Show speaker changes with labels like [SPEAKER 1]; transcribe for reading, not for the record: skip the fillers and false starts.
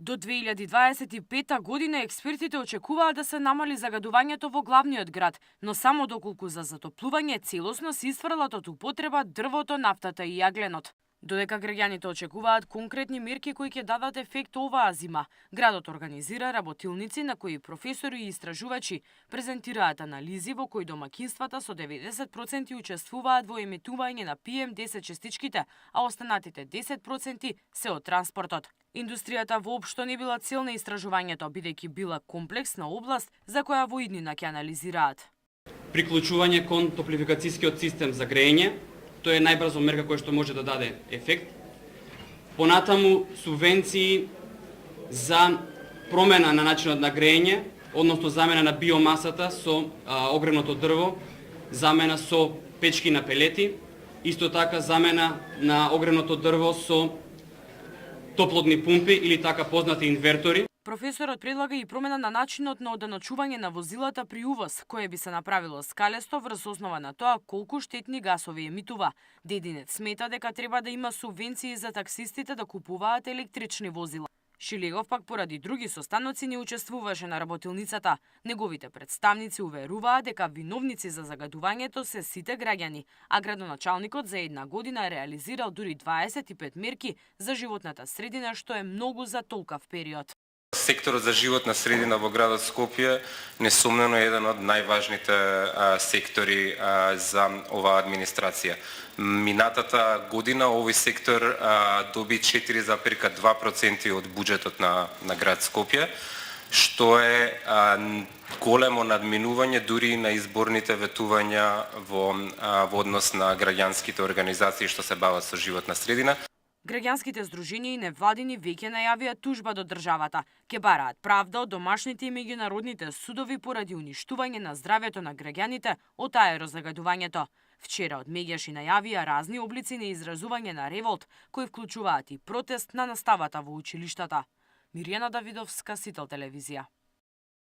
[SPEAKER 1] До 2025 година експертите очекуваат да се намали загадувањето во главниот град, но само доколку за затоплување целосно се исфрлат од употреба дрвото, нафтата и јагленот. Додека граѓаните очекуваат конкретни мерки кои ќе дадат ефект оваа зима, градот организира работилници на кои професори и истражувачи презентираат анализи во кои домакинствата со 90% учествуваат во емитување на PM10 частичките, а останатите 10% се од транспортот. Индустријата воопшто не била цел на истражувањето, бидејќи била комплексна област за која во иднина ќе анализираат.
[SPEAKER 2] Приклучување кон топлификацијскиот систем за грејење, тоа е најбрзо мерка која што може да даде ефект. Понатаму субвенции за промена на начинот на грејење, односно замена на биомасата со огревното дрво, замена со печки на пелети, исто така замена на огревното дрво со топлотни пумпи или така познати инвертори.
[SPEAKER 1] Професорот предлага и промена на начинот на оданочување на возилата при увоз, кое би се направило скалесто врз основа на тоа колку штетни гасови емитува. Дединец смета дека треба да има субвенции за таксистите да купуваат електрични возила. Шилегов пак поради други состаноци не учествуваше на работилницата. Неговите представници уверуваат дека виновници за загадувањето се сите граѓани, а градоначалникот за една година реализирал дури 25 мерки за животната средина, што е многу за толкав период.
[SPEAKER 3] Секторот за животна средина во градот Скопје несомнено е еден од најважните сектори за оваа администрација. Минатата година овој сектор доби 4,2% од буџетот на град Скопје, што е големо надминување дури на изборните ветувања во однос на граѓанските организации што се бават со животна средина.
[SPEAKER 1] Граѓанските здруженија и невладини веќе најавија тужба до државата. Ке бараат правда од домашните и меѓународните судови поради уништување на здравјето на граѓаните од аерозагадувањето. Вчера од меѓаши најавија разни облици на изразување на револт, кои вклучуваат и протест на наставата во училиштата. Мирјана Давидовска, Сител телевизија.